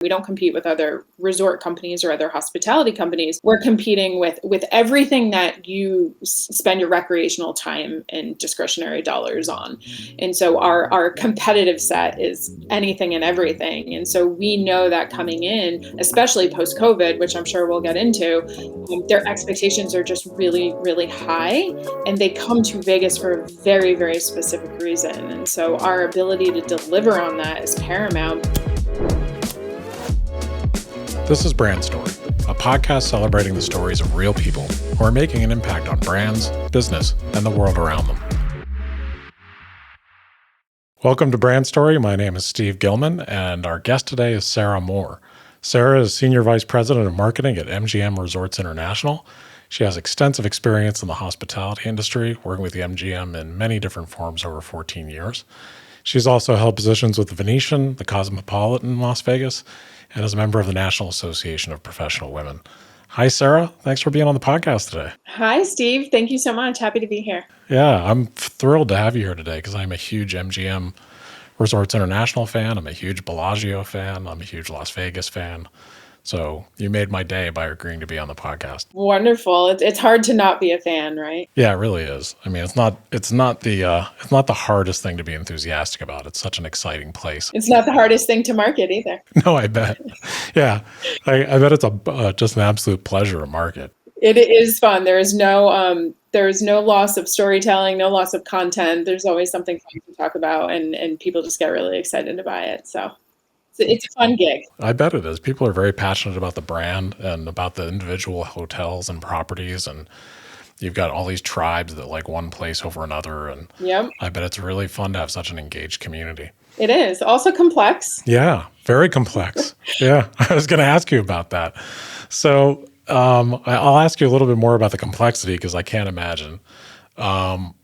We don't compete with other resort companies or other hospitality companies. We're competing with everything that you spend your recreational time and discretionary dollars on. And so our competitive set is anything and everything. And so we know that coming in, especially post-COVID, which I'm sure we'll get into, their expectations are just really, really high. And they come to Vegas for a very, very specific reason. And so our ability to deliver on that is paramount. This is Brand Story, a podcast celebrating the stories of real people who are making an impact on brands, business, and the world around them. Welcome to Brand Story. My name is Steve Gilman, and our guest today is Sarah Moore. Sarah is Senior Vice President of Marketing at MGM Resorts International. She has extensive experience in the hospitality industry, working with the MGM in many different forms over 14 years. She's also held positions with the Venetian, the Cosmopolitan in Las Vegas, and is a member of the National Association of Professional Women. Hi, Sarah. Thanks for being on the podcast today. Hi, Steve. Thank you so much. Happy to be here. Yeah, I'm thrilled to have you here today because I'm a huge MGM Resorts International fan. I'm a huge Bellagio fan. I'm a huge Las Vegas fan. So you made my day by agreeing to be on the podcast. Wonderful. It's hard to not be a fan, right? Yeah, it really is. I mean, it's not the hardest thing to be enthusiastic about. It's such an exciting place. It's not the hardest thing to market either. No, I bet. Yeah, I bet it's just an absolute pleasure to market. It is fun. There is no loss of storytelling, no loss of content. There's always something fun to talk about, and people just get really excited to buy it. So it's a fun gig. I bet it is. People are very passionate about the brand and about the individual hotels and properties, and you've got all these tribes that like one place over another. And yep. I bet it's really fun to have such an engaged community. It is. Also complex. Yeah, very complex. Yeah, I was going to ask you about that. So I'll ask you a little bit more about the complexity because I can't imagine.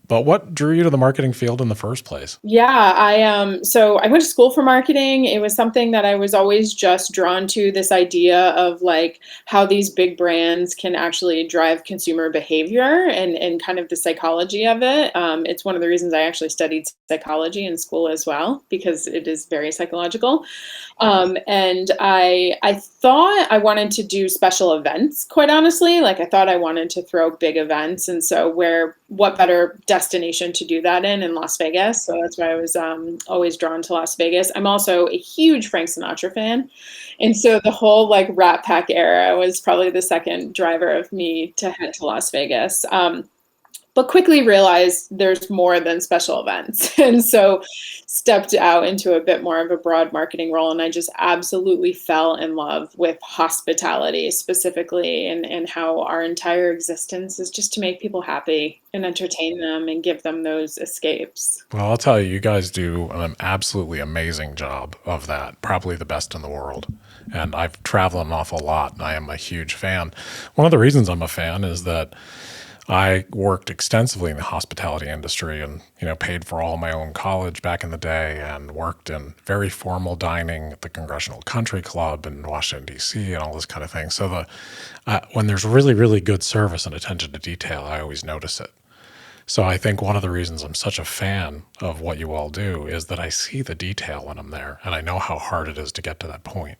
But what drew you to the marketing field in the first place? Yeah, so I went to school for marketing. It was something that I was always just drawn to, this idea of like how these big brands can actually drive consumer behavior and kind of the psychology of it. It's one of the reasons I actually studied psychology in school as well, because it is very psychological. And I thought I wanted to do special events, quite honestly. Like I thought I wanted to throw big events. And so what better destination to do that in Las Vegas. So that's why I was always drawn to Las Vegas. I'm also a huge Frank Sinatra fan. And so the whole like Rat Pack era was probably the second driver of me to head to Las Vegas. But quickly realized there's more than special events. And so stepped out into a bit more of a broad marketing role. And I just absolutely fell in love with hospitality specifically, and how our entire existence is just to make people happy and entertain them and give them those escapes. Well, I'll tell you, you guys do an absolutely amazing job of that, probably the best in the world. And I've traveled an awful lot, and I am a huge fan. One of the reasons I'm a fan is that I worked extensively in the hospitality industry and, paid for all my own college back in the day and worked in very formal dining at the Congressional Country Club in Washington, D.C. and all this kind of thing. So when there's really, really good service and attention to detail, I always notice it. So I think one of the reasons I'm such a fan of what you all do is that I see the detail when I'm there, and I know how hard it is to get to that point.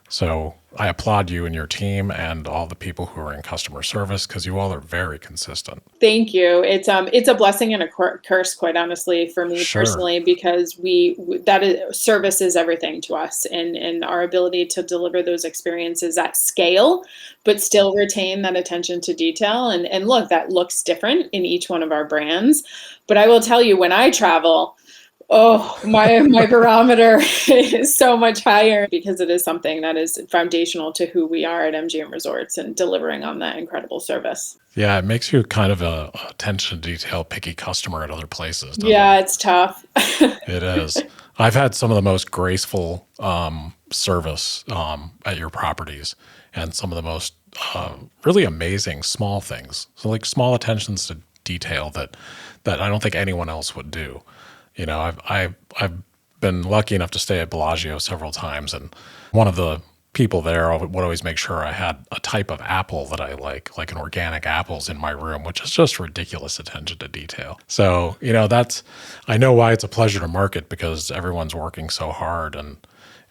So I applaud you and your team and all the people who are in customer service because you all are very consistent. Thank you. It's a blessing and a curse, quite honestly, for me personally, because service is everything to us, and our ability to deliver those experiences at scale, but still retain that attention to detail. And look, that looks different in each one of our brands. But I will tell you, when I travel, my barometer is so much higher because it is something that is foundational to who we are at MGM Resorts and delivering on that incredible service. Yeah, it makes you kind of a attention to detail, picky customer at other places. Yeah, it's tough. It is. I've had some of the most graceful service at your properties and some of the most really amazing small things. So like small attentions to detail that I don't think anyone else would do. I've been lucky enough to stay at Bellagio several times, and one of the people there would always make sure I had a type of apple that I like an organic apples in my room, which is just ridiculous attention to detail. So, I know why it's a pleasure to market because everyone's working so hard and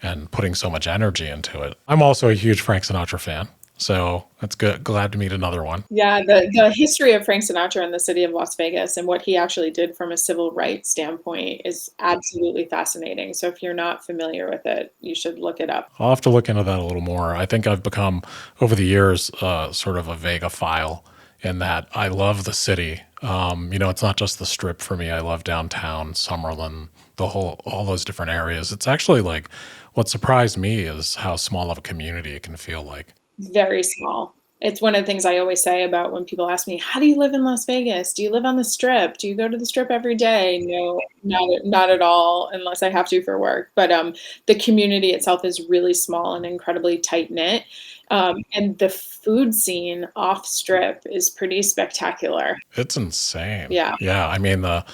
and putting so much energy into it. I'm also a huge Frank Sinatra fan, so that's good. Glad to meet another one. Yeah, the history of Frank Sinatra in the city of Las Vegas and what he actually did from a civil rights standpoint is absolutely fascinating. So if you're not familiar with it, you should look it up. I'll have to look into that a little more. I think I've become, over the years, sort of a Vegaphile in that I love the city. It's not just the strip for me. I love downtown, Summerlin, all those different areas. It's actually like what surprised me is how small of a community it can feel like. Very small. It's one of the things I always say about when people ask me, "How do you live in Las Vegas? Do you live on the Strip? Do you go to the Strip every day?" No, not at all, unless I have to for work. But the community itself is really small and incredibly tight knit, and the food scene off Strip is pretty spectacular. It's insane. Yeah. Yeah, I mean the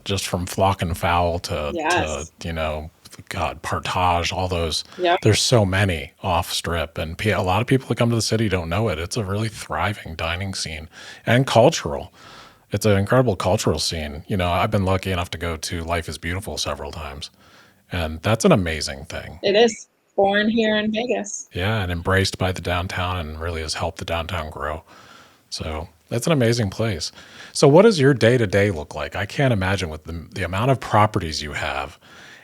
just from flock and fowl to Yes. God, partage, all those. Yep. There's so many off strip, and a lot of people that come to the city don't know it. It's a really thriving dining scene and cultural. It's an incredible cultural scene. I've been lucky enough to go to Life is Beautiful several times, and that's an amazing thing. It is. Born here in Vegas. Yeah, and embraced by the downtown, and really has helped the downtown grow. So that's an amazing place. So what does your day to day look like? I can't imagine with the amount of properties you have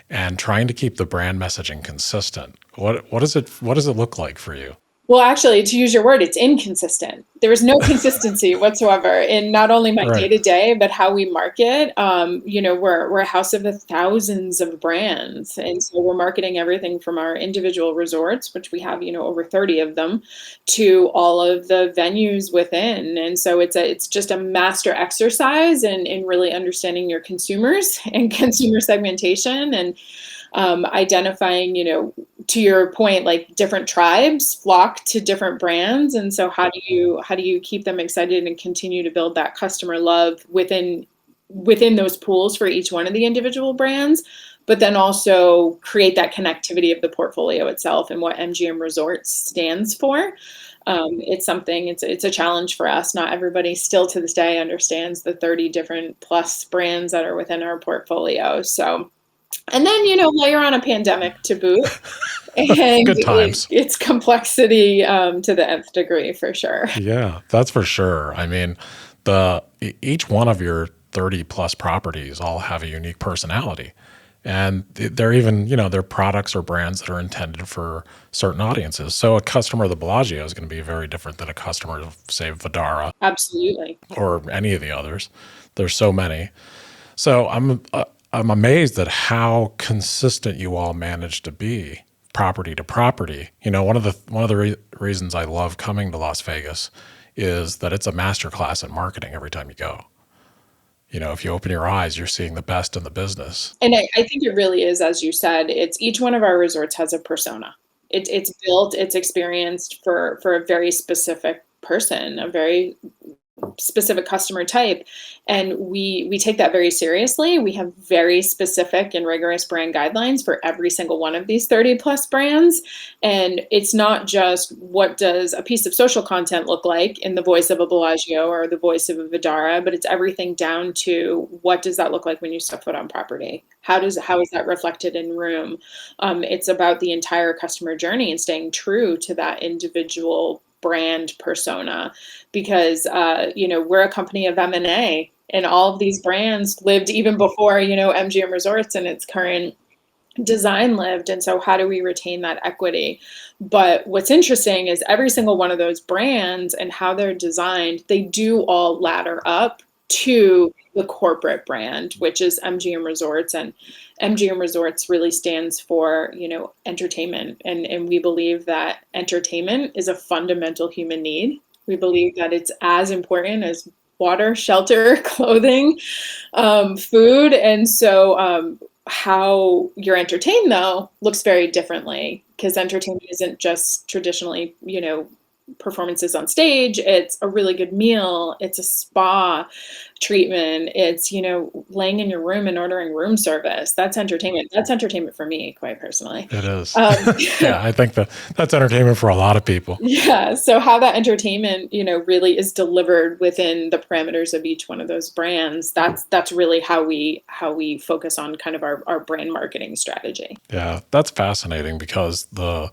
and trying to keep the brand messaging consistent. What does it look like for you? Well, actually, to use your word, it's inconsistent. There is no consistency whatsoever in not only my day Right. to day, but how we market. We're a house of thousands of brands, and so we're marketing everything from our individual resorts, which we have, over 30 of them, to all of the venues within. And so it's just a master exercise in really understanding your consumers and consumer segmentation and identifying, to your point, like different tribes flock to different brands, and so how do you keep them excited and continue to build that customer love within those pools for each one of the individual brands, but then also create that connectivity of the portfolio itself and what MGM Resorts stands for. It's a challenge for us. Not everybody still to this day understands the 30 different plus brands that are within our portfolio. So and then, layer on a pandemic to boot, and Good times. it's complexity to the nth degree for sure. Yeah, that's for sure. I mean, each one of your 30 plus properties all have a unique personality. And they're even, they're products or brands that are intended for certain audiences. So a customer of the Bellagio is going to be very different than a customer of, say, Vidara Absolutely. or any of the others. There's so many. So I'm amazed at how consistent you all manage to be property to property. One of the reasons I love coming to Las Vegas is that it's a masterclass in marketing every time you go. If you open your eyes, you're seeing the best in the business. And I think it really is, as you said, it's each one of our resorts has a persona. It's built, it's experienced for a very specific person, a very specific customer type, and we take that very seriously. We have very specific and rigorous brand guidelines for every single one of these 30 plus brands, and it's not just what does a piece of social content look like in the voice of a Bellagio or the voice of a Vidara, but it's everything down to what does that look like when you step foot on property. How is that reflected in room? It's about the entire customer journey and staying true to that individual brand persona, because we're a company of M&A, and all of these brands lived even before MGM Resorts and its current design lived. And so how do we retain that equity? But what's interesting is every single one of those brands and how they're designed, they do all ladder up to the corporate brand, which is MGM Resorts. And MGM Resorts really stands for, entertainment. And we believe that entertainment is a fundamental human need. We believe that it's as important as water, shelter, clothing, food. And so how you're entertained, though, looks very differently, because entertainment isn't just traditionally, performances on stage, it's a really good meal, it's a spa treatment, it's, laying in your room and ordering room service. That's entertainment. That's entertainment for me, quite personally. It is. Um, Yeah, I think that's entertainment for a lot of people. yeah. So how that entertainment, really is delivered within the parameters of each one of those brands, that's really how we focus on kind of our brand marketing strategy. Yeah, that's fascinating because the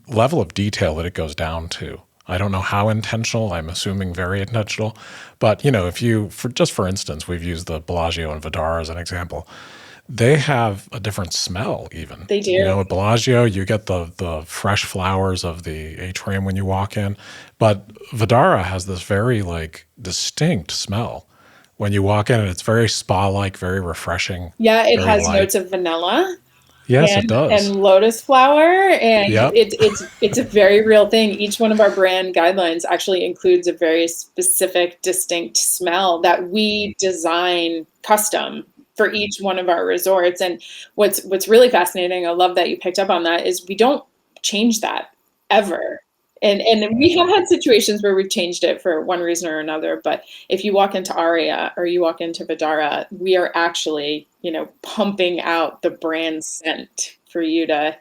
level of detail that it goes down to. I don't know how intentional. I'm assuming very intentional. But if you, for instance, we've used the Bellagio and Vidar as an example. They have a different smell even. They do. At Bellagio, you get the fresh flowers of the atrium when you walk in, but Vidara has this very like distinct smell when you walk in, and it's very spa-like, very refreshing, Yeah, it very has light. notes of vanilla Yes, it and does. lotus flower, and Yep. it's a very real thing. Each one of our brand guidelines actually includes a very specific, distinct smell that we design custom for each one of our resorts. And what's really fascinating, I love that you picked up on that, is we don't change that ever. And we have had situations where we've changed it for one reason or another, but if you walk into Aria or you walk into Vidara, we are actually, pumping out the brand scent for you to,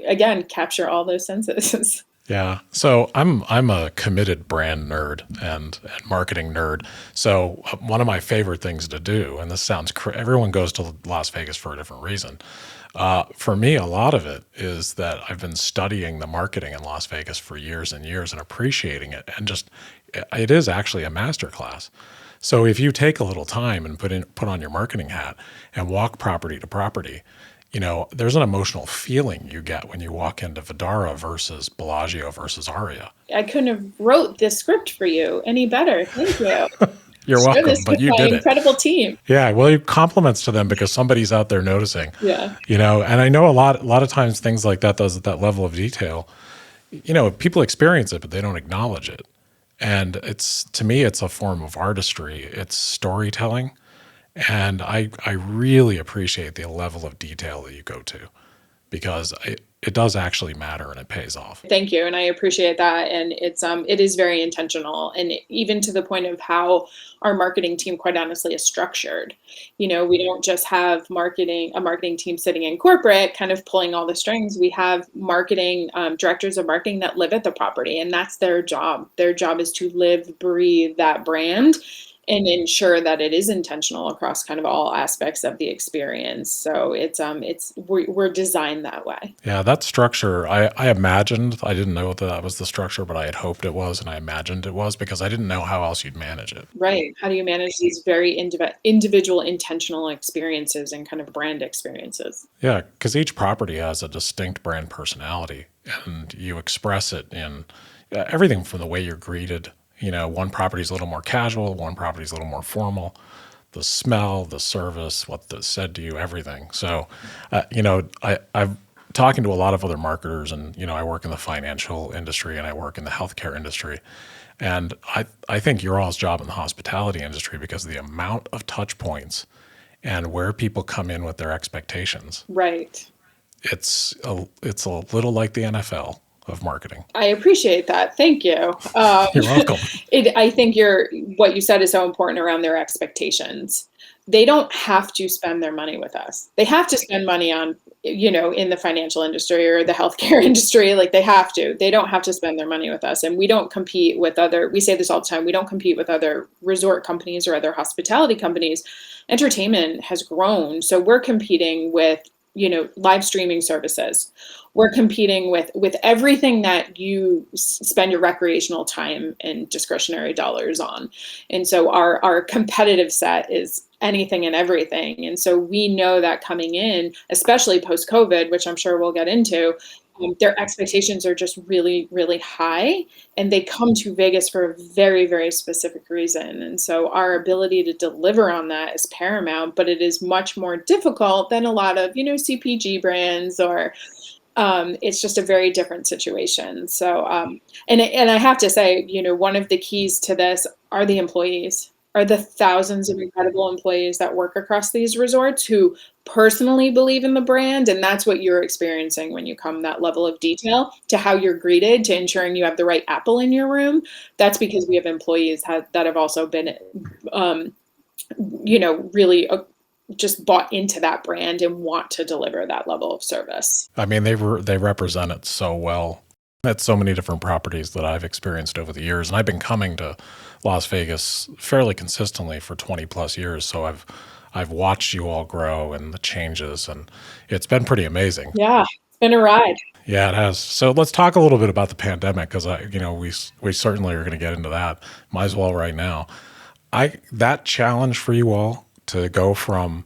again, capture all those senses. Yeah. So I'm a committed brand nerd and marketing nerd. So one of my favorite things to do, and this sounds everyone goes to Las Vegas for a different reason. For me, a lot of it is that I've been studying the marketing in Las Vegas for years and years and appreciating it, and just it is actually a master class. So if you take a little time and put on your marketing hat and walk property to property, there's an emotional feeling you get when you walk into Vidara versus Bellagio versus Aria. I couldn't have wrote this script for you any better. Thank you. You're Share welcome, this but with you my did it. incredible team. Yeah, well, compliments to them because somebody's out there noticing. Yeah. And I know a lot of times things like that does at that level of detail. People experience it, but they don't acknowledge it. And to me, it's a form of artistry. It's storytelling. And I really appreciate the level of detail that you go to because it does actually matter and it pays off. Thank you, and I appreciate that. And it is very intentional, and even to the point of how our marketing team, quite honestly, is structured. We don't just have a marketing team sitting in corporate, kind of pulling all the strings. We have marketing directors of marketing that live at the property, and that's their job. Their job is to live, breathe that brand and ensure that it is intentional across kind of all aspects of the experience. So we're designed that way. Yeah, that structure, I imagined, I didn't know that was the structure, but I had hoped it was, and I imagined it was because I didn't know how else you'd manage it. Right. How do you manage these very individual intentional experiences and kind of brand experiences? Yeah, because each property has a distinct brand personality, and you express it in everything from the way you're greeted. One property's a little more casual, one property's a little more formal. The smell, the service, what that's said to you, everything. So, I've talking to a lot of other marketers, and I work in the financial industry and I work in the healthcare industry, and I think your all's job in the hospitality industry because of the amount of touch points and where people come in with their expectations. Right. It's a little like the NFL of marketing. I appreciate that. Thank you. You're welcome. I think what you said is so important around their expectations. They don't have to spend their money with us. They have to spend money on, in the financial industry or the healthcare industry, like they have to. They don't have to spend their money with us. And we don't compete with we say this all the time, we don't compete with other resort companies or other hospitality companies. Entertainment has grown. So we're competing with, live streaming services. We're competing with everything that you spend your recreational time and discretionary dollars on. And so our competitive set is anything and everything. And so we know that coming in, especially post-COVID, which I'm sure we'll get into, their expectations are just really, really high, and they come to Vegas for a very, very specific reason. And so our ability to deliver on that is paramount, but it is much more difficult than a lot of, CPG brands or it's just a very different situation. So, and I have to say, one of the keys to this are the employees. are the thousands of incredible employees that work across these resorts who personally believe in the brand. And that's what you're experiencing when you come that level of detail to how you're greeted, to ensuring you have the right apple in your room. That's because we have employees that have also been, um, really just bought into that brand and want to deliver that level of service. I mean, they represent it so well at so many different properties that I've experienced over the years, and I've been coming to Las Vegas fairly consistently for 20 plus years. So I've watched you all grow and the changes, and it's been pretty amazing. Yeah, it's been a ride. Yeah, it has. So let's talk a little bit about the pandemic because we certainly are going to get into that. Might as well right now. That challenge for you all to go from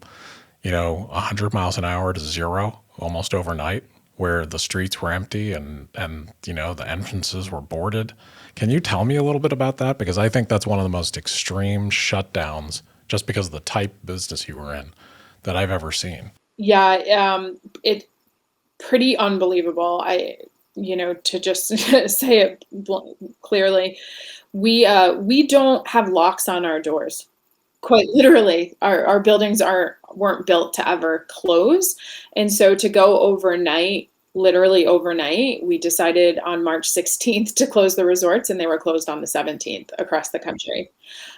100 miles an hour to zero almost overnight, where the streets were empty and the entrances were boarded. Can you tell me a little bit about that? Because I think that's one of the most extreme shutdowns, just because of the type of business you were in, that I've ever seen. Yeah, it's pretty unbelievable. To just say it clearly, we don't have locks on our doors. Quite literally, our buildings weren't built to ever close, and so to go overnight, literally overnight, we decided on March 16th to close the resorts, and they were closed on the 17th across the country.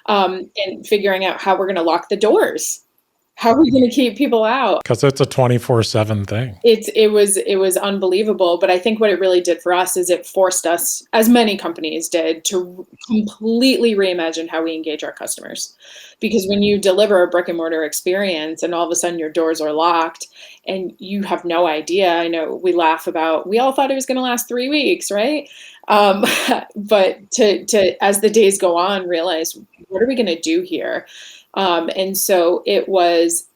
And figuring out how we're going to lock the doors. How are we going to keep people out? Because it's a 24/7 thing. It was unbelievable, but I think what it really did for us is it forced us, as many companies did, to completely reimagine how we engage our customers. Because when you deliver a brick and mortar experience and all of a sudden your doors are locked and you have no idea, I know we laugh about, we all thought it was going to last 3 weeks, right? Um, but to as the days go on, realize, what are we going to do here? And so it was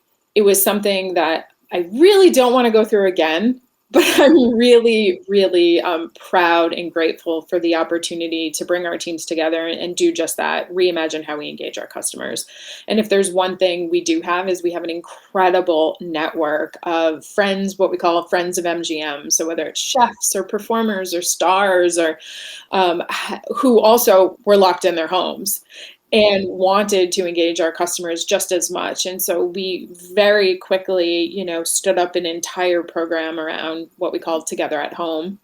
something that I really don't want to go through again, but I'm really, really proud and grateful for the opportunity to bring our teams together and do just that, reimagine how we engage our customers. And if there's one thing we do have, is we have an incredible network of friends, what we call friends of MGM. So whether it's chefs or performers or stars or who also were locked in their homes and wanted to engage our customers just as much. And so we very quickly, stood up an entire program around what we called Together at Home.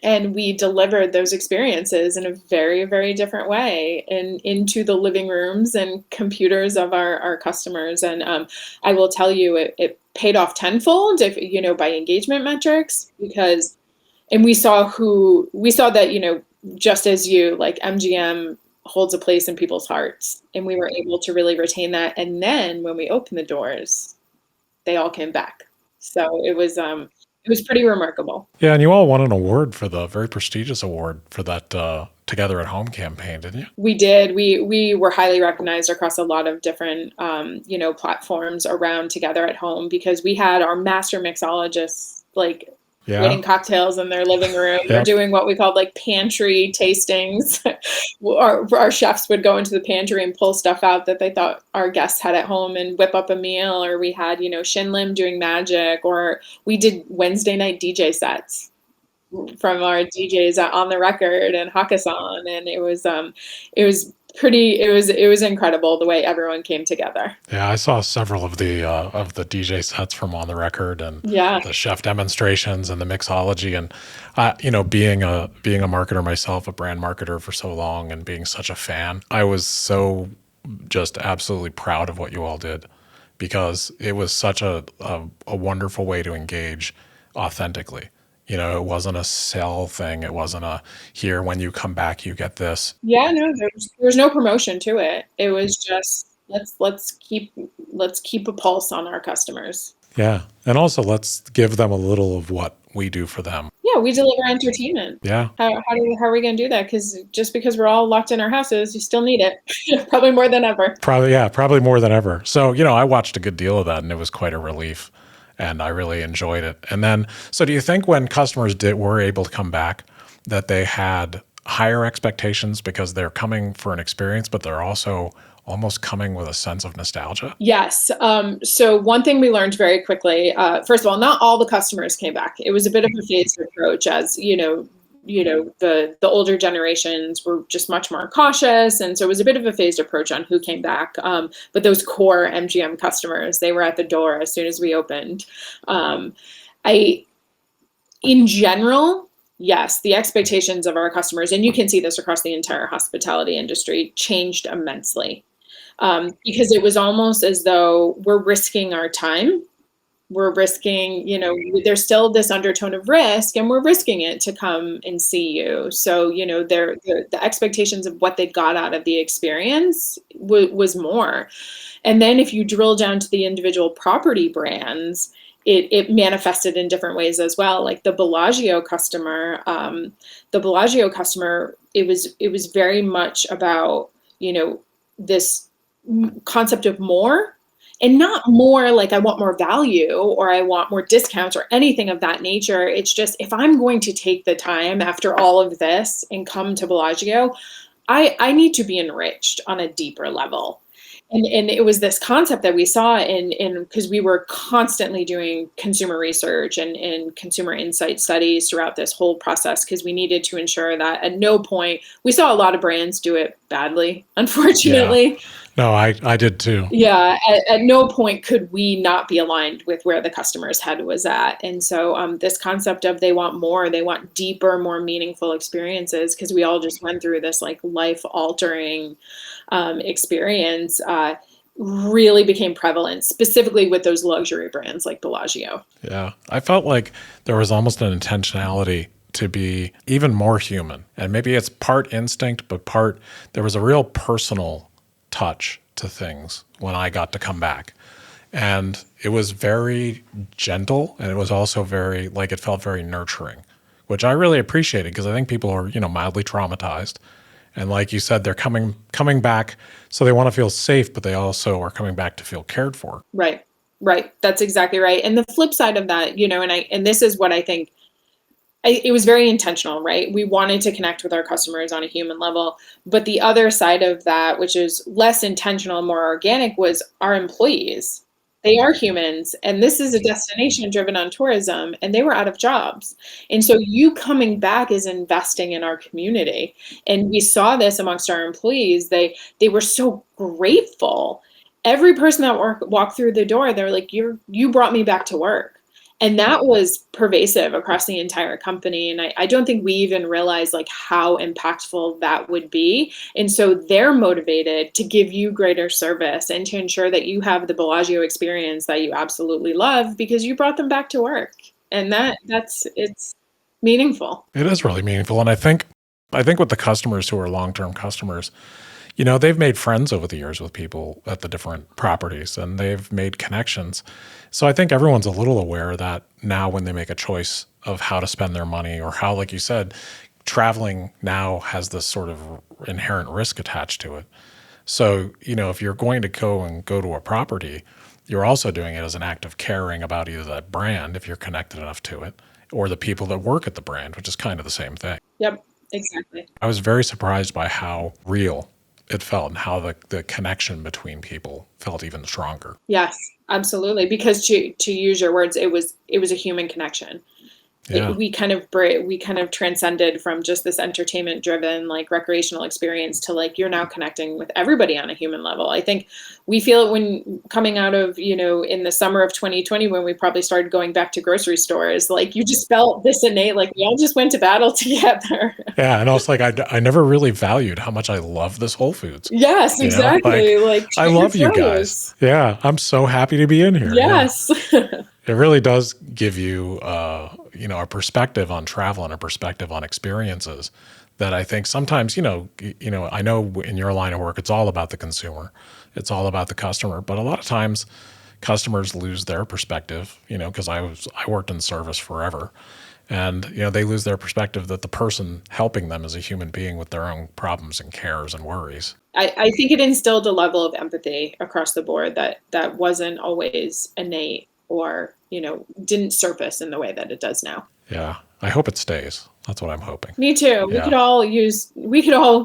And we delivered those experiences in a very, very different way and into the living rooms and computers of our customers. And I will tell you, it paid off tenfold, by engagement metrics, and we saw that, just as you, like, MGM holds a place in people's hearts, and we were able to really retain that. And then when we opened the doors, they all came back. So it was pretty remarkable. Yeah, and you all won an award, for the very prestigious award for that Together at Home campaign, didn't you? We did. We were highly recognized across a lot of different platforms around Together at Home, because we had our master mixologists waiting cocktails in their living room. They're doing what we called pantry tastings. Our chefs would go into the pantry and pull stuff out that they thought our guests had at home and whip up a meal. Or we had, Shin Lim doing magic, or we did Wednesday night DJ sets from our DJs on the record and Hakkasan. And it was incredible the way everyone came together. Yeah, I saw several of the DJ sets from On the Record, and Yeah. the chef demonstrations and the mixology. And being a marketer myself, a brand marketer for so long, and being such a fan, I was so just absolutely proud of what you all did, because it was such a wonderful way to engage authentically. It wasn't a sell thing. It wasn't a, here, when you come back, you get this. Yeah, no, there's no promotion to it. It was just, let's keep a pulse on our customers. Yeah. And also, let's give them a little of what we do for them. Yeah, we deliver entertainment. Yeah. How are we going to do that? Because just because we're all locked in our houses, you still need it. Probably more than ever. Probably more than ever. So, I watched a good deal of that, and it was quite a relief, and I really enjoyed it. And then, so do you think when customers were able to come back, that they had higher expectations because they're coming for an experience, but they're also almost coming with a sense of nostalgia? Yes. So one thing we learned very quickly, first of all, not all the customers came back. It was a bit of a phased approach, as the older generations were just much more cautious, and so it was a bit of a phased approach on who came back. But those core MGM customers, they were at the door as soon as we opened. I In general, yes, the expectations of our customers, and you can see this across the entire hospitality industry, changed immensely. Because it was almost as though we're risking our time. We're risking, there's still this undertone of risk, and we're risking it to come and see you. So, the expectations of what they got out of the experience was more. And then if you drill down to the individual property brands, it manifested in different ways as well. Like the Bellagio customer, it was very much about, this concept of more, and not more like I want more value or I want more discounts or anything of that nature. It's just, if I'm going to take the time after all of this and come to Bellagio, I need to be enriched on a deeper level. And it was this concept that we saw in because we were constantly doing consumer research and consumer insight studies throughout this whole process, because we needed to ensure that at no point, we saw a lot of brands do it badly, Yeah. unfortunately. No, I did too. Yeah, at no point could we not be aligned with where the customer's head was at. And so this concept of they want more, they want deeper, more meaningful experiences, because we all just went through this like life altering experience, really became prevalent, specifically with those luxury brands like Bellagio. Yeah. I felt like there was almost an intentionality to be even more human. And maybe it's part instinct, but there was a real personal touch to things when I got to come back. And it was very gentle, and it was also it felt very nurturing, which I really appreciated, because I think people are, mildly traumatized. And like you said, they're coming back, so they want to feel safe, but they also are coming back to feel cared for. Right. Right. That's exactly right. And the flip side of that, and this is what I think, it was very intentional, right? We wanted to connect with our customers on a human level. But the other side of that, which is less intentional, more organic, was our employees. They are humans, and this is a destination driven on tourism, and they were out of jobs. And so you coming back is investing in our community. And we saw this amongst our employees. They were so grateful. Every person that walked through the door, they're like, you brought me back to work. And that was pervasive across the entire company. And I don't think we even realized like how impactful that would be. And so they're motivated to give you greater service and to ensure that you have the Bellagio experience that you absolutely love, because you brought them back to work. And it's meaningful. It is really meaningful. And I think with the customers who are long-term customers, they've made friends over the years with people at the different properties, and they've made connections. So I think everyone's a little aware of that now when they make a choice of how to spend their money, or how, like you said, traveling now has this sort of inherent risk attached to it. So, if you're going to go to a property, you're also doing it as an act of caring about either that brand, if you're connected enough to it, or the people that work at the brand, which is kind of the same thing. Yep, exactly. I was very surprised by how real it felt, and how the connection between people felt even stronger. Yes, absolutely. Because to use your words, it was a human connection. Yeah. We kind of transcended from just this entertainment driven like recreational experience to like you're now connecting with everybody on a human level. I think we feel it when coming out of, in the summer of 2020, when we probably started going back to grocery stores, like you just felt this innate, like we all just went to battle together. Yeah. And I was like, I never really valued how much I love this Whole Foods. Yes, exactly. Like I love you guys. Yeah. I'm so happy to be in here. Yes. Yeah. It really does give you, a perspective on travel and a perspective on experiences that I think sometimes, I know in your line of work, it's all about the consumer. It's all about the customer. But a lot of times customers lose their perspective, because I worked in service forever. And, they lose their perspective that the person helping them is a human being with their own problems and cares and worries. I think it instilled a level of empathy across the board that wasn't always innate, or, didn't surface in the way that it does now. Yeah. I hope it stays. That's what I'm hoping. Me too. Yeah. We could all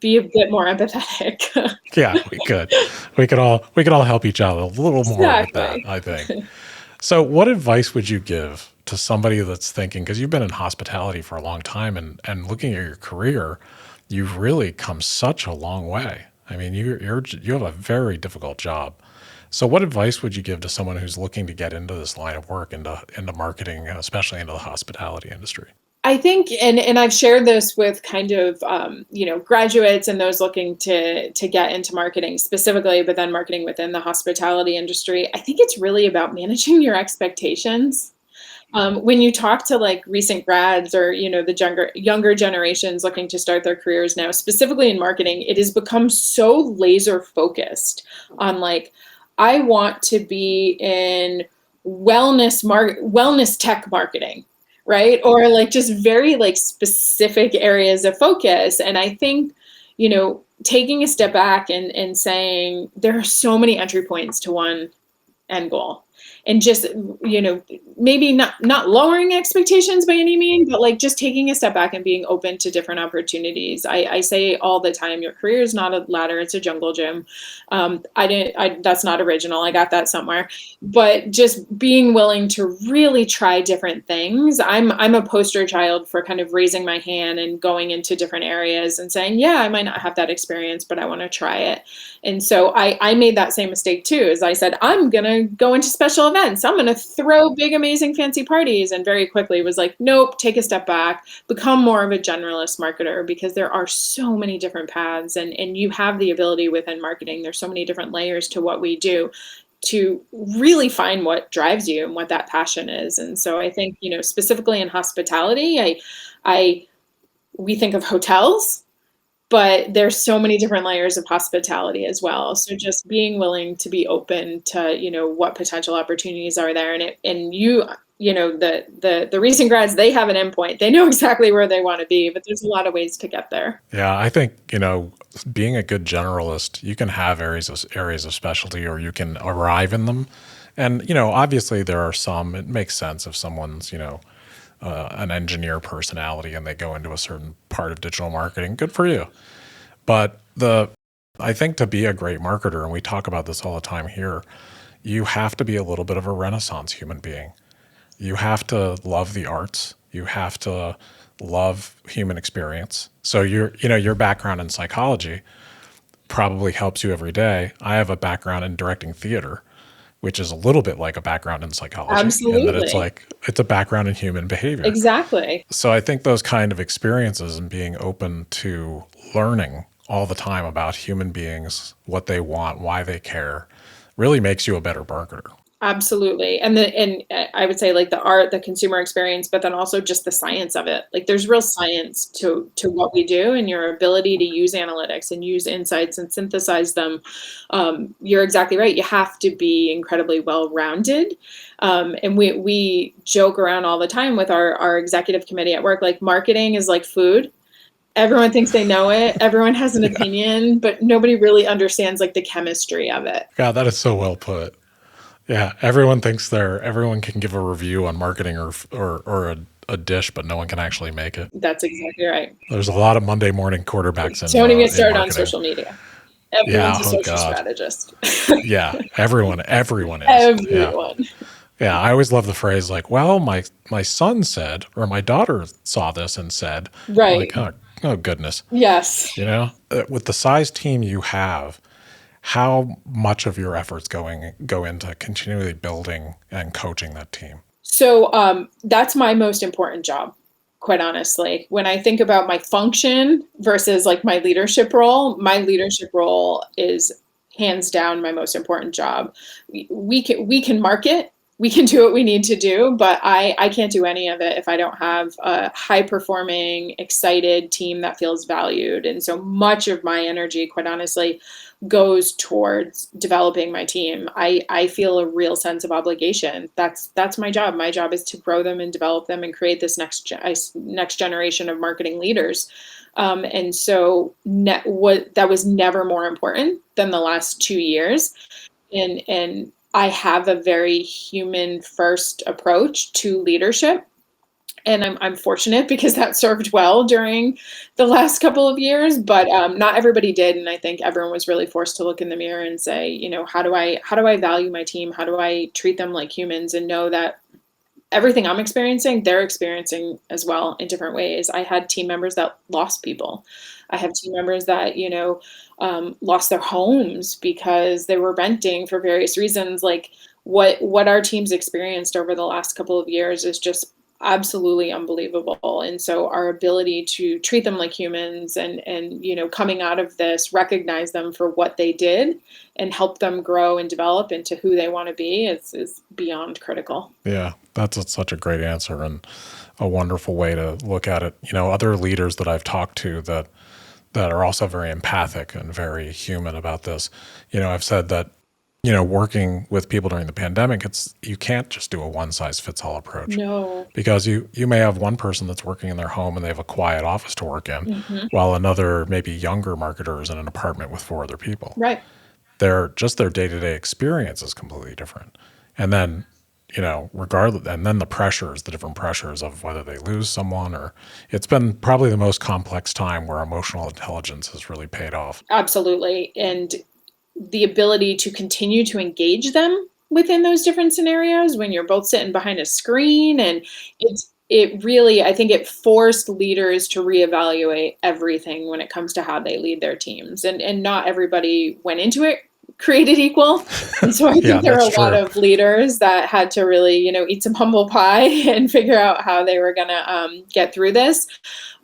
be a bit more empathetic. Yeah, we could. We could all help each other a little more with that, I think. So what advice would you give to somebody that's thinking, because you've been in hospitality for a long time, and looking at your career, you've really come such a long way. I mean, you have a very difficult job. So what advice would you give to someone who's looking to get into this line of work, into marketing, and especially into the hospitality industry? I think, and I've shared this with kind of graduates and those looking to get into marketing specifically, but then marketing within the hospitality industry. I think it's really about managing your expectations. When you talk to like recent grads or the younger generations looking to start their careers now, specifically in marketing, it has become so laser focused on like, I want to be in wellness tech marketing, right? Or like just very like specific areas of focus. And I think, taking a step back and saying there are so many entry points to one end goal, and just maybe not lowering expectations by any means, but like just taking a step back and being open to different opportunities. I say all the time, your career is not a ladder, it's a jungle gym. That's not original, I got that somewhere. But just being willing to really try different things. I'm a poster child for kind of raising my hand and going into different areas and saying, yeah, I might not have that experience, but I want to try it. And so I made that same mistake too. As I said, I'm going to go into special events. I'm going to throw big, amazing, fancy parties. And very quickly was like, nope, take a step back, become more of a generalist marketer, because there are so many different paths, and you have the ability within marketing. There's so many different layers to what we do to really find what drives you and what that passion is. And so I think, specifically in hospitality, we think of hotels, but there's so many different layers of hospitality as well. So just being willing to be open to, what potential opportunities are there. The recent grads, they have an endpoint. They know exactly where they want to be, but there's a lot of ways to get there. Yeah, I think, being a good generalist, you can have areas of specialty, or you can arrive in them. And, obviously there are some, it makes sense if someone's, an engineer personality and they go into a certain part of digital marketing, good for you. But I think to be a great marketer, and we talk about this all the time here, you have to be a little bit of a Renaissance human being. You have to love the arts. You have to love human experience. So your background in psychology probably helps you every day. I have a background in directing theater, which is a little bit like a background in psychology, and that Absolutely. it's a background in human behavior. Exactly. So I think those kind of experiences and being open to learning all the time about human beings, what they want, why they care, really makes you a better marketer. Absolutely. And I would say like the art, the consumer experience, but then also just the science of it. Like there's real science to what we do, and your ability to use analytics and use insights and synthesize them. You're exactly right. You have to be incredibly well-rounded. And we joke around all the time with our executive committee at work, like marketing is like food. Everyone thinks they know it. Everyone has an Yeah. opinion, but nobody really understands like the chemistry of it. God, that is so well put. Yeah, everyone can give a review on marketing, or a dish, but no one can actually make it. That's exactly right. There's a lot of Monday morning quarterbacks Don't even get in started on marketing. social media. Yeah. Everyone's a Oh social God. strategist. Yeah. Everyone is. Yeah. Everyone. Yeah. I always love the phrase like, "Well, my son said, or my daughter saw this and said," like, Right. oh goodness, Yes. with the size team you have, how much of your efforts go into continually building and coaching that team? So that's my most important job, quite honestly. When I think about my function versus like my leadership role is hands down my most important job. We can market, we can do what we need to do, but I can't do any of it if I don't have a high performing, excited team that feels valued. And so much of my energy, quite honestly, goes towards developing my team. I feel a real sense of obligation. That's my job. My job is to grow them and develop them and create this next generation of marketing leaders. And so what that was never more important than the last 2 years. And I have a very human first approach to leadership. And I'm fortunate because that served well during the last couple of years, but not everybody did. And I think everyone was really forced to look in the mirror and say, how do I value my team? How do I treat them like humans and know that everything I'm experiencing, they're experiencing as well in different ways. I had team members that lost people. I have team members that, lost their homes because they were renting for various reasons. Like what our teams experienced over the last couple of years is just absolutely unbelievable. And so our ability to treat them like humans and coming out of this, recognize them for what they did and help them grow and develop into who they want to be is beyond critical. Yeah, such a great answer and a wonderful way to look at it. Other leaders that I've talked to that are also very empathic and very human about this. I've said that, working with people during the pandemic, you can't just do a one size fits all approach. No. Because you may have one person that's working in their home and they have a quiet office to work in, Hmm. while another maybe younger marketer is in an apartment with 4 other people. Right. Their day-to-day experience is completely different. And then, regardless, and then the different pressures of whether they lose someone, or it's been probably the most complex time where emotional intelligence has really paid off. Absolutely. And the ability to continue to engage them within those different scenarios when you're both sitting behind a screen, and it really, I think it forced leaders to reevaluate everything when it comes to how they lead their teams, and not everybody went into it created equal. And so I Yeah, think there are that's a lot true. of leaders that had to really, eat some humble pie and figure out how they were going to get through this.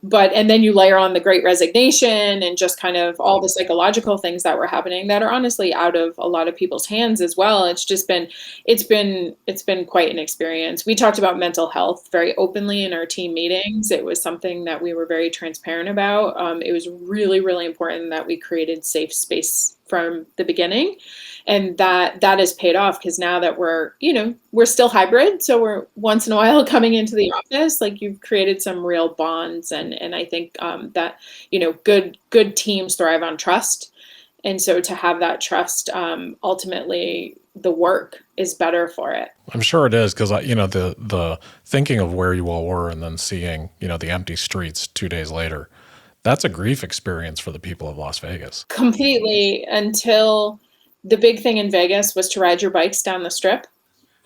And then you layer on the great resignation and just kind of all the psychological things that were happening that are honestly out of a lot of people's hands as well. It's been quite an experience. We talked about mental health very openly in our team meetings. It was something that we were very transparent about. It was really, really important that we created safe space from the beginning, and that has paid off, because now that we're still hybrid, so we're once in a while coming into the office, like, you've created some real bonds, and I think that good teams thrive on trust, and so to have that trust, ultimately the work is better for it. I'm sure it is, because the thinking of where you all were and then seeing the empty streets 2 days later, that's a grief experience for the people of Las Vegas. Completely, until the big thing in Vegas was to ride your bikes down the strip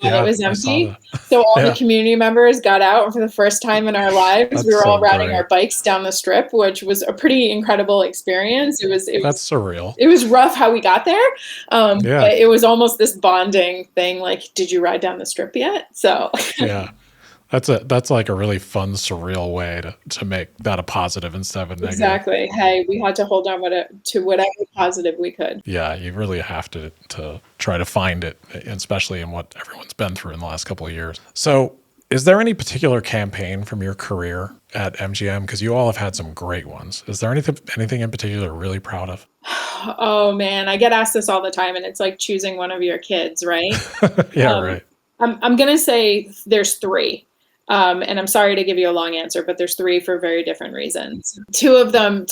when it Yeah, was I saw empty. that. So all the Yeah, community members got out for the first time in our lives. We that's were all so riding great. our bikes down the strip, which was a pretty incredible experience. That's surreal. It was rough how we got there. Yeah, But it was almost this bonding thing. Like, did you ride down the strip yet? So yeah. That's like a really fun, surreal way to make that a positive instead of a negative. exactly. Hey, we had to hold on to whatever positive we could. Yeah, you really have to try to find it, especially in what everyone's been through in the last couple of years. So, is there any particular campaign from your career at MGM? Because you all have had some great ones. Is there anything in particular you're really proud of? Oh man, I get asked this all the time, and it's like choosing one of your kids, right? Yeah, Um, right. I'm gonna say there's three. And I'm sorry to give you a long answer, but there's three for very different reasons. Two of them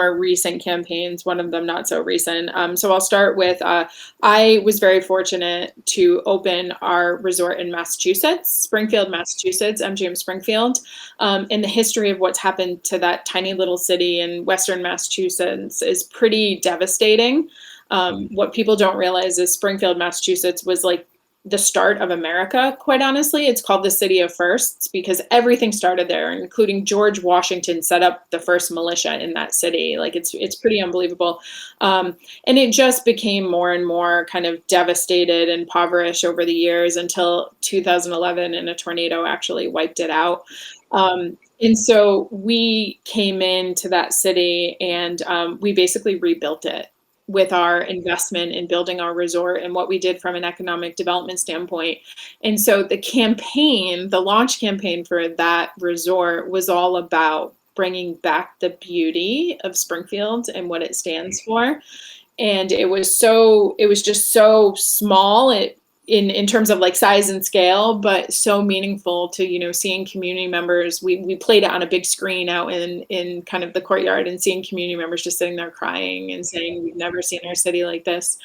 are recent campaigns, one of them not so recent. So I'll start with I was very fortunate to open our resort in Massachusetts, Springfield, Massachusetts, MGM Springfield. And the history of what's happened to that tiny little city in Western Massachusetts is pretty devastating. What people don't realize is Springfield, Massachusetts was like the start of America, quite honestly. It's called the City of Firsts because everything started there, including George Washington set up the first militia in that city. Like, it's pretty unbelievable. And it just became more and more kind of devastated and impoverished over the years until 2011, and a tornado actually wiped it out. And so we came into that city, and we basically rebuilt it with our investment in building our resort and what we did from an economic development standpoint. And so the launch campaign for that resort was all about bringing back the beauty of Springfield and what it stands for. And it was just so small, in terms of like size and scale, but so meaningful to, seeing community members. We played it on a big screen out in kind of the courtyard, and seeing community members just sitting there crying and saying, we've never seen our city like this.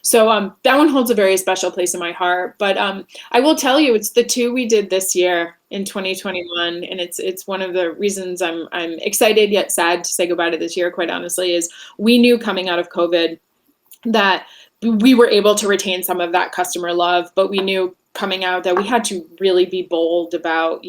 So that one holds a very special place in my heart. But I will tell you, it's the two we did this year in 2021, and it's one of the reasons I'm excited yet sad to say goodbye to this year, quite honestly. Is we knew coming out of COVID that we were able to retain some of that customer love, but we knew coming out that we had to really be bold about,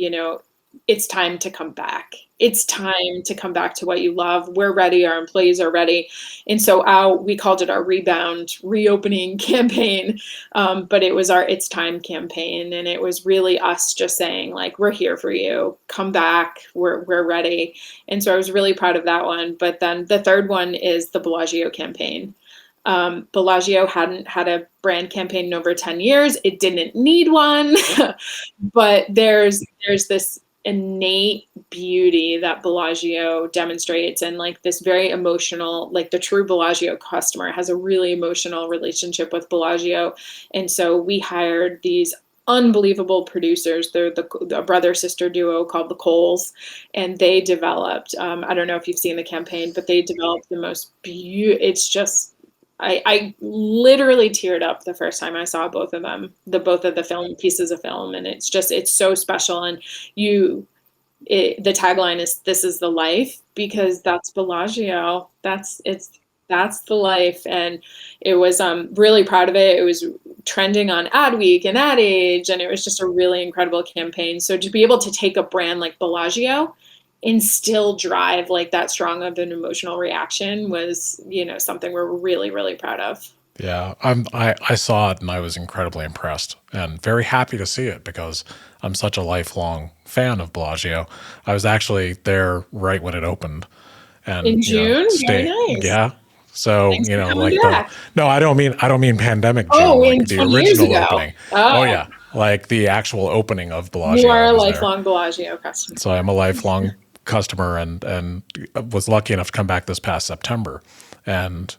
it's time to come back. It's time to come back to what you love. We're ready. Our employees are ready. And so we called it our rebound reopening campaign. But it was our It's Time campaign. And it was really us just saying, like, we're here for you. Come back. We're ready. And so I was really proud of that one. But then the third one is the Bellagio campaign. Bellagio hadn't had a brand campaign in over 10 years. It didn't need one, but there's this innate beauty that Bellagio demonstrates, and like this very emotional, like the true Bellagio customer has a really emotional relationship with Bellagio. And so we hired these unbelievable producers. They're the brother sister duo called the Coles, and they developed, I don't know if you've seen the campaign, but they developed the most beautiful, it's just, I literally teared up the first time I saw both of them, both of the film pieces of film. And it's so special. And the tagline is, "This is the life," because that's Bellagio. That's the life. And it was, really proud of it. It was trending on Adweek and Ad Age, and it was just a really incredible campaign. So to be able to take a brand like Bellagio and still drive like that strong of an emotional reaction was, something we're really, really proud of. Yeah, I saw it and I was incredibly impressed and very happy to see it because I'm such a lifelong fan of Bellagio. I was actually there right when it opened, and In June? Very nice. yeah. So Thanks for coming like back. no, I don't mean pandemic June, Oh, like in the 20 years original ago. opening. Oh Oh, yeah, like the actual opening of Bellagio. you are I a was there. lifelong Bellagio customer. So I'm a lifelong customer, and was lucky enough to come back this past September and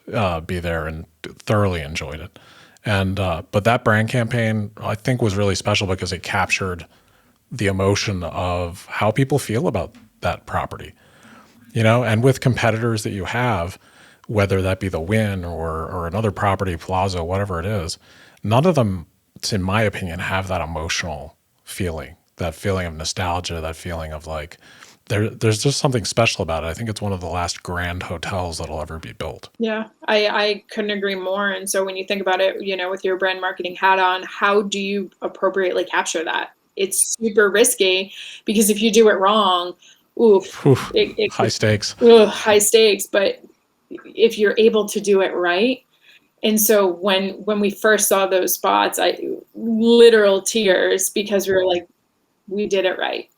be there and thoroughly enjoyed it. And but that brand campaign I think was really special because it captured the emotion of how people feel about that property. And with competitors that you have, whether that be the Wynn or another property, Plaza, whatever it is, none of them, in my opinion, have that emotional feeling, that feeling of nostalgia, that feeling of like, there's just something special about it. I think it's one of the last grand hotels that'll ever be built. Yeah, I couldn't agree more. And so when you think about it, with your brand marketing hat on, how do you appropriately capture that? It's super risky because if you do it wrong, oof, Whew, it high stakes. high stakes. But if you're able to do it right, and so when we first saw those spots, literal tears, because we were like, we did it right.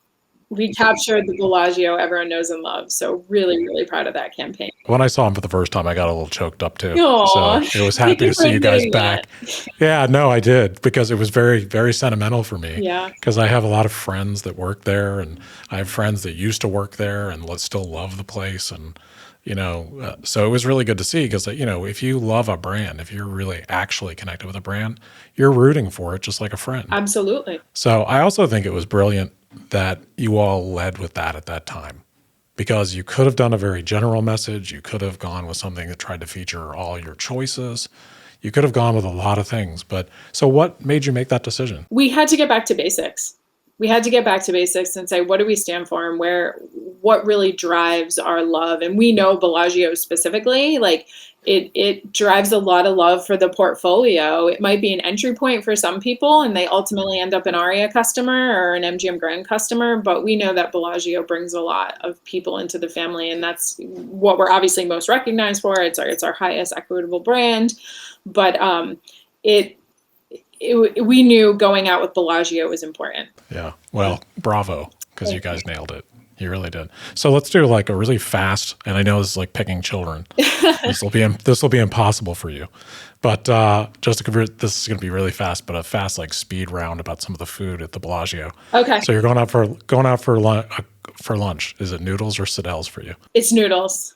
We captured the Bellagio everyone knows and loves. So really, really proud of that campaign. When I saw him for the first time, I got a little choked up too. Aw, So it was thank happy you to for see you guys admitting back. that. Yeah, no, I did because it was very, very sentimental for me. Yeah. Because I have a lot of friends that work there, and I have friends that used to work there and still love the place. And, so it was really good to see because, if you love a brand, if you're really actually connected with a brand, you're rooting for it just like a friend. Absolutely. So I also think it was brilliant that you all led with that at that time, because you could have done a very general message. You could have gone with something that tried to feature all your choices. You could have gone with a lot of things. But so what made you make that decision? We had to get back to basics. We had to get back to basics and say, what do we stand for, and what really drives our love? And we know Bellagio specifically, like it drives a lot of love for the portfolio. It might be an entry point for some people, and they ultimately end up an Aria customer or an MGM Grand customer. But we know that Bellagio brings a lot of people into the family, and that's what we're obviously most recognized for. It's our highest equitable brand, but we knew going out with Bellagio was important. Yeah. Well, bravo, because you guys nailed it. You really did. So let's do like a really fast, and I know this is like picking children. This will be impossible for you, but just to convert, this is going to be really fast, but a fast like speed round about some of the food at the Bellagio. Okay. So you're going out for lunch. Is it noodles or Sedell's for you? It's noodles.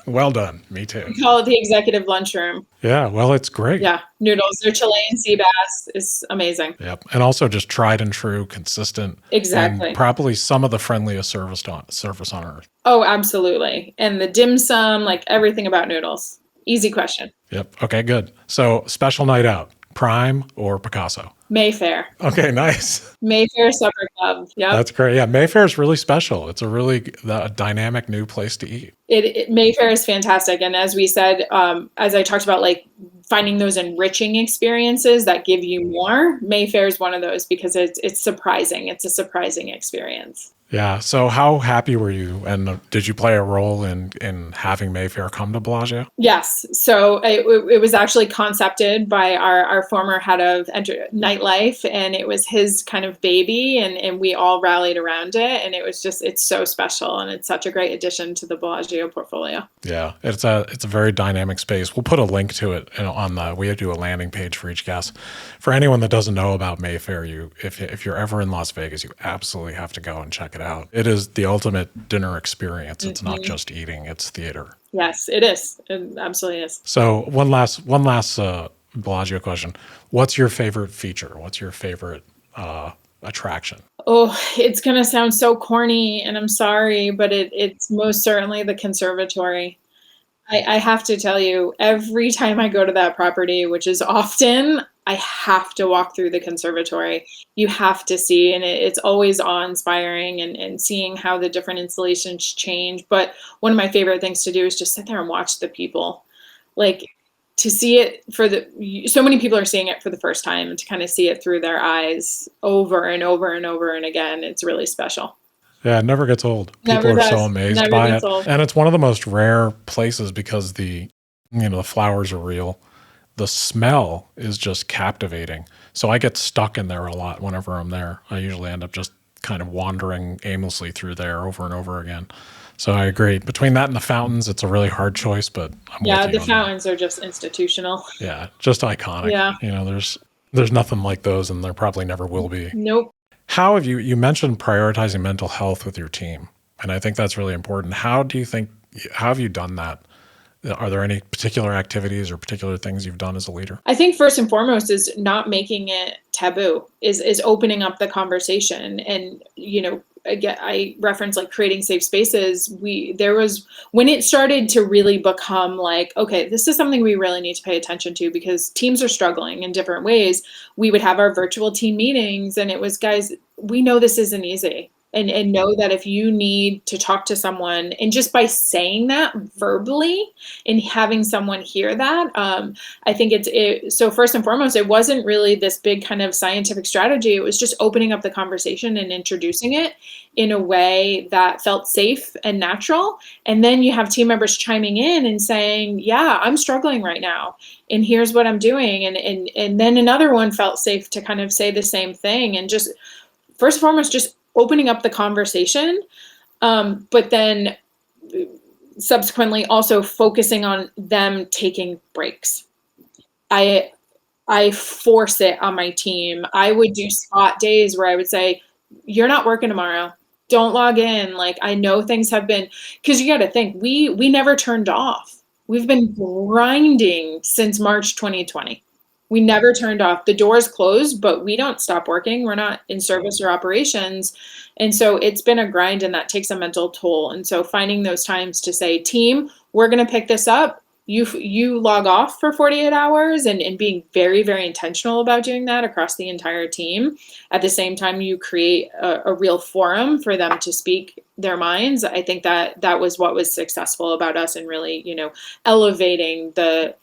Well done. Me too. We call it the executive lunchroom. Yeah. Well, it's great. Yeah, noodles. Their Chilean sea bass is amazing. Yep. And also just tried and true, consistent. Exactly. And probably some of the friendliest service on earth. Oh, absolutely. And the dim sum, like everything about noodles. Easy question. Yep. Okay, good. So special night out, Prime or Picasso? Mayfair. Okay, nice. Mayfair Supper Club. Yeah. That's great. Yeah, Mayfair is really special. It's a really dynamic new place to eat. Mayfair is fantastic. And as we said, as I talked about, like finding those enriching experiences that give you more. Mayfair is one of those because it's surprising. It's a surprising experience. Yeah. So how happy were you? And did you play a role in having Mayfair come to Bellagio? Yes. So it was actually concepted by our former head of nightlife, and it was his kind of baby, and we all rallied around it. And it was just, it's so special, and it's such a great addition to the Bellagio portfolio. Yeah, it's a very dynamic space. We'll put a link to it on the. We do a landing page for each guest. For anyone that doesn't know about Mayfair, if you're ever in Las Vegas, you absolutely have to go and check it out. It is the ultimate dinner experience. It's not just eating; it's theater. Yes, it is. It absolutely is. So one last Bellagio question: what's your favorite feature? What's your favorite attraction? Oh, it's gonna sound so corny, and I'm sorry, but it's most certainly the conservatory. I have to tell you, every time I go to that property, which is often, I have to walk through the conservatory. You have to see, and it's always awe-inspiring, and seeing how the different installations change. But one of my favorite things to do is just sit there and watch the people. Like, to see it so many people are seeing it for the first time, and to kind of see it through their eyes over and over and over and again, it's really special. Yeah, it never gets old. People Never are so does. amazed Never by gets it. old. And it's one of the most rare places because the flowers are real. The smell is just captivating. So I get stuck in there a lot whenever I'm there. I usually end up just kind of wandering aimlessly through there over and over again. So I agree. Between that and the fountains, it's a really hard choice, but I'm with Yeah, you the on that. fountains are just institutional. Yeah, just iconic. Yeah. There's nothing like those, and there probably never will be. Nope. How have you mentioned prioritizing mental health with your team? And I think that's really important. How have you done that? Are there any particular activities or particular things you've done as a leader? I think first and foremost is not making it taboo, is opening up the conversation. And, again, I reference like creating safe spaces. There was, when it started to really become like, okay, this is something we really need to pay attention to because teams are struggling in different ways. We would have our virtual team meetings, and it was, guys, we know this isn't easy. And know that if you need to talk to someone, and just by saying that verbally and having someone hear that, I think so first and foremost, it wasn't really this big kind of scientific strategy. It was just opening up the conversation and introducing it in a way that felt safe and natural. And then you have team members chiming in and saying, yeah, I'm struggling right now, and here's what I'm doing. And then another one felt safe to kind of say the same thing. And just first and foremost, just opening up the conversation, but then subsequently also focusing on them taking breaks. I force it on my team. I would do spot days where I would say, you're not working tomorrow. Don't log in. Like, I know things have been, because you got to think, we never turned off. We've been grinding since March 2020. We never turned off. The doors closed, but we don't stop working. We're not in service or operations. And so it's been a grind, and that takes a mental toll. And so finding those times to say, team, we're going to pick this up. You log off for 48 hours, and being very, very intentional about doing that across the entire team. At the same time, you create a real forum for them to speak their minds. I think that was what was successful about us, and really, elevating the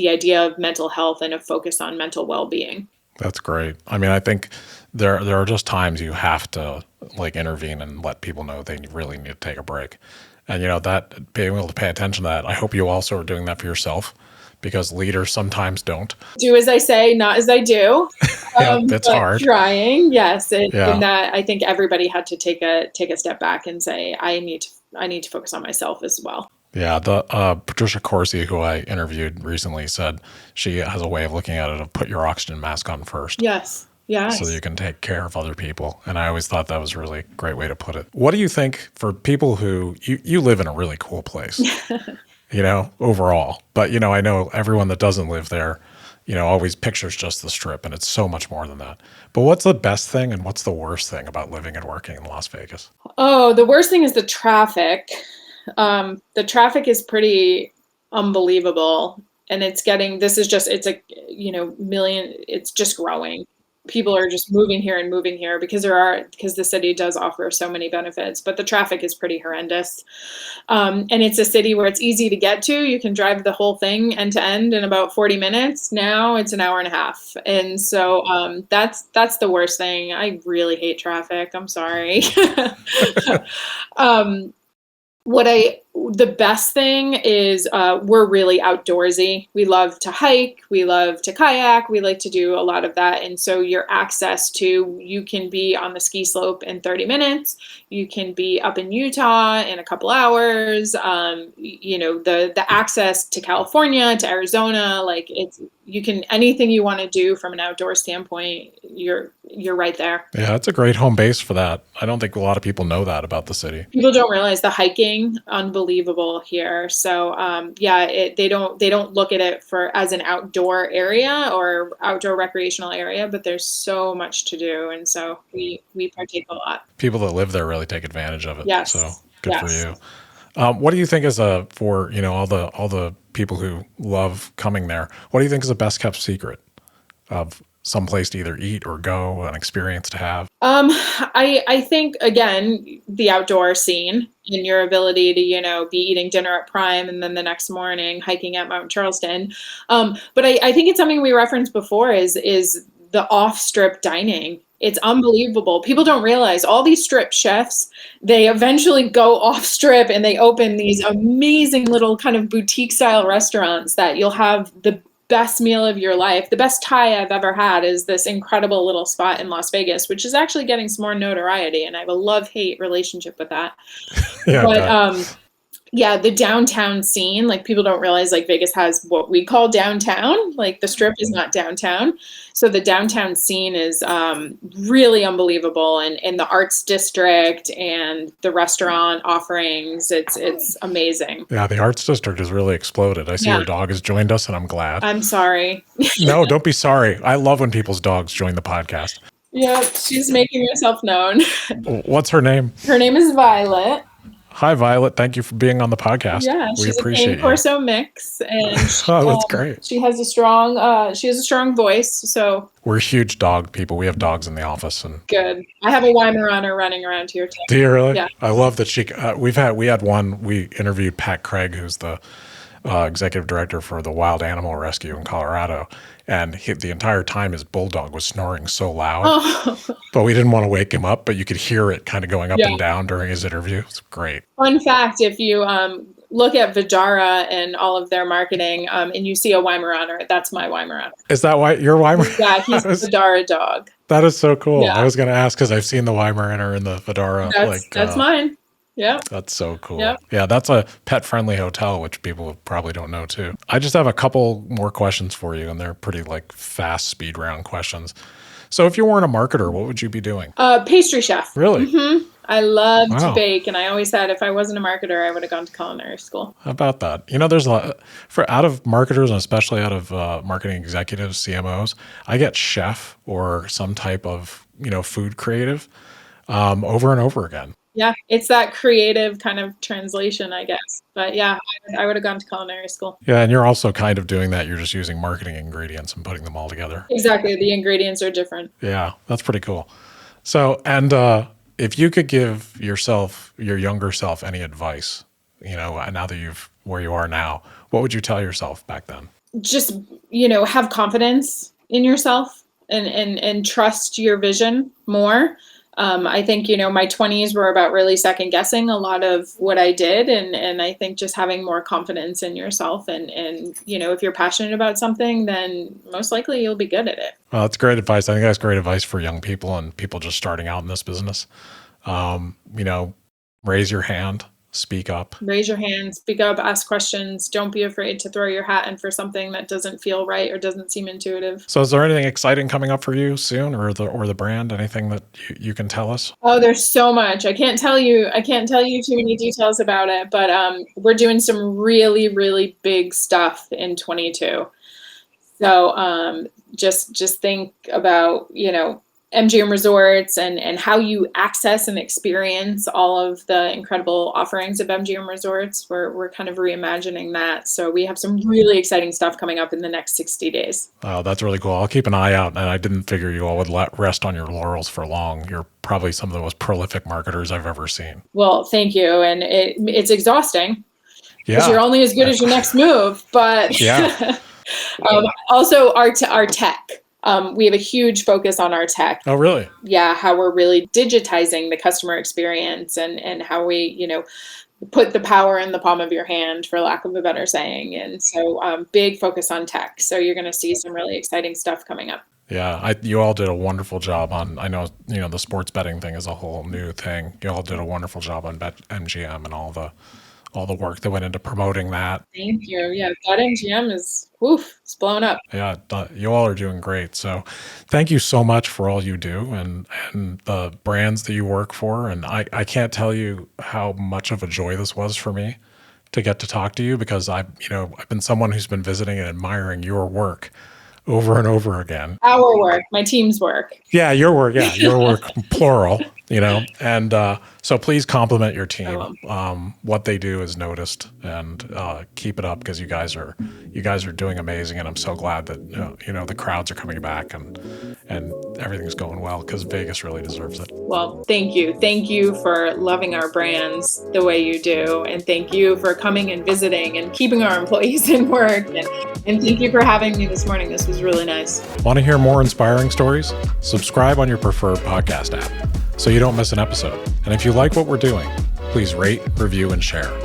idea of mental health and a focus on mental well-being. That's great. I mean, I think there are just times you have to like intervene and let people know they really need to take a break. And that being able to pay attention to that, I hope you also are doing that for yourself, because leaders sometimes don't. Do as I say, not as I do. Yeah, it's But hard. trying, yes. And Yeah. that, I think everybody had to take a step back and say, I need to focus on myself as well. Yeah, the Patricia Corsi, who I interviewed recently, said she has a way of looking at it of put your oxygen mask on first. Yes. Yes. So that you can take care of other people. And I always thought that was a really great way to put it. What do you think for people who you live in a really cool place, overall, but I know everyone that doesn't live there, always pictures just the Strip, and it's so much more than that. But what's the best thing and what's the worst thing about living and working in Las Vegas? Oh, the worst thing is the traffic. The traffic is pretty unbelievable, and it's a, million, it's just growing. people are just moving here because the city does offer so many benefits, but the traffic is pretty horrendous. And it's a city where it's easy to get to. You can drive the whole thing end to end in about 40 minutes. Now it's an hour and a half. And so that's the worst thing. I really hate traffic. I'm sorry. um, the best thing is we're really outdoorsy. We love to hike, we love to kayak, we like to do a lot of that. And so you can be on the ski slope in 30 minutes, you can be up in Utah in a couple hours. The access to California, to Arizona, anything you want to do from an outdoor standpoint, you're right there. Yeah, it's a great home base for that. I don't think a lot of people know that about the city. People don't realize the hiking, unbelievable here. So they don't look at it as an outdoor area or outdoor recreational area, but there's so much to do, and so we partake a lot. People that live there really take advantage of it. Yes. So good for you. What do you think is for all the people who love coming there? What do you think is the best kept secret of some place to either eat or go, an experience to have? I think, again, the outdoor scene and your ability to, be eating dinner at Prime and then the next morning hiking at Mount Charleston. But I think it's something we referenced before is the off-strip dining. It's unbelievable. People don't realize all these strip chefs, they eventually go off strip and they open these amazing little kind of boutique style restaurants that you'll have the best meal of your life. The best Thai I've ever had is this incredible little spot in Las Vegas, which is actually getting some more notoriety. And I have a love-hate relationship with that. Yeah, but the downtown scene, like people don't realize like Vegas has what we call downtown, like the strip is not downtown. So the downtown scene is really unbelievable. And in the arts district and the restaurant offerings, it's amazing. Yeah, the arts district has really exploded. I see your dog has joined us and I'm glad. I'm sorry. No, don't be sorry. I love when people's dogs join the podcast. Yeah, she's making herself known. What's her name? Her name is Violet. Hi, Violet. Thank you for being on the podcast. Yeah, we she's appreciate a cane corso mix, and that's great. She has a strong voice. So we're huge dog people. We have dogs in the office, and good. I have a Weimaraner running around here too. Do you really? Yeah. I love that she. We had one. We interviewed Pat Craig, who's the executive director for the Wild Animal Rescue in Colorado. And the entire time his bulldog was snoring so loud, but we didn't want to wake him up, but you could hear it kind of going up and down during his interview. It's great. Fun fact, if you look at Vidara and all of their marketing and you see a Weimaraner, that's my Weimaraner. Is that why you're Weimaraner? Yeah, he's a Vidara dog. That is so cool. Yeah. I was going to ask because I've seen the Weimaraner in the Vidara. That's mine. Yeah. That's so cool. Yep. Yeah, that's a pet-friendly hotel, which people probably don't know too. I just have a couple more questions for you, and they're pretty fast speed round questions. So if you weren't a marketer, what would you be doing? Pastry chef. Really? Mm-hmm. I love to bake, and I always said if I wasn't a marketer, I would have gone to culinary school. How about that? There's a lot out of marketers, and especially out of marketing executives, CMOs. I get chef or some type of food creative over and over again. Yeah, it's that creative kind of translation, I guess. But yeah, I would have gone to culinary school. Yeah, and you're also kind of doing that. You're just using marketing ingredients and putting them all together. Exactly. The ingredients are different. Yeah, that's pretty cool. So, and if you could give your younger self any advice, now that where you are now, what would you tell yourself back then? Just, have confidence in yourself and trust your vision more. I think, my 20s were about really second guessing a lot of what I did. And I think just having more confidence in yourself and if you're passionate about something, then most likely you'll be good at it. Well, that's great advice. I think that's great advice for young people and people just starting out in this business. Raise your hand, speak up. Raise your hand, speak up, ask questions. Don't be afraid to throw your hat in for something that doesn't feel right or doesn't seem intuitive. So is there anything exciting coming up for you soon or the brand? Anything that you can tell us? Oh, there's so much. I can't tell you too many details about it, but we're doing some really, really big stuff in 22. So just think about, MGM Resorts and how you access and experience all of the incredible offerings of MGM Resorts. We're kind of reimagining that. So we have some really exciting stuff coming up in the next 60 days. Oh, that's really cool. I'll keep an eye out. And I didn't figure you all would rest on your laurels for long. You're probably some of the most prolific marketers I've ever seen. Well, thank you. And it's exhausting because Yeah. you're only as good as your next move. But Yeah. also our tech. We have a huge focus on our tech. Oh, really? Yeah, how we're really digitizing the customer experience and how we, put the power in the palm of your hand, for lack of a better saying. And so big focus on tech. So you're going to see some really exciting stuff coming up. Yeah, you all did a wonderful job on. I know the sports betting thing is a whole new thing. You all did a wonderful job on MGM and all the work that went into promoting that. Thank you. Yeah, that MGM is, woof, it's blown up. Yeah, you all are doing great. So, thank you so much for all you do and the brands that you work for. And I can't tell you how much of a joy this was for me to get to talk to you, because I've been someone who's been visiting and admiring your work over and over again. Our work, my team's work. Yeah, your work. Yeah, your work, plural. And so please compliment your team. What they do is noticed, and keep it up, because you guys are doing amazing, and I'm so glad that the crowds are coming back and everything's going well, because Vegas really deserves it. Well, thank you for loving our brands the way you do, and thank you for coming and visiting and keeping our employees in work, and thank you for having me this morning. This was really nice. Want to hear more inspiring stories? Subscribe on your preferred podcast app so you don't miss an episode. And if you like what we're doing, please rate, review, and share.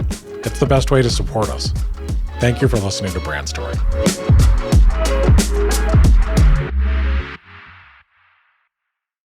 It's the best way to support us. Thank you for listening to Brand Story.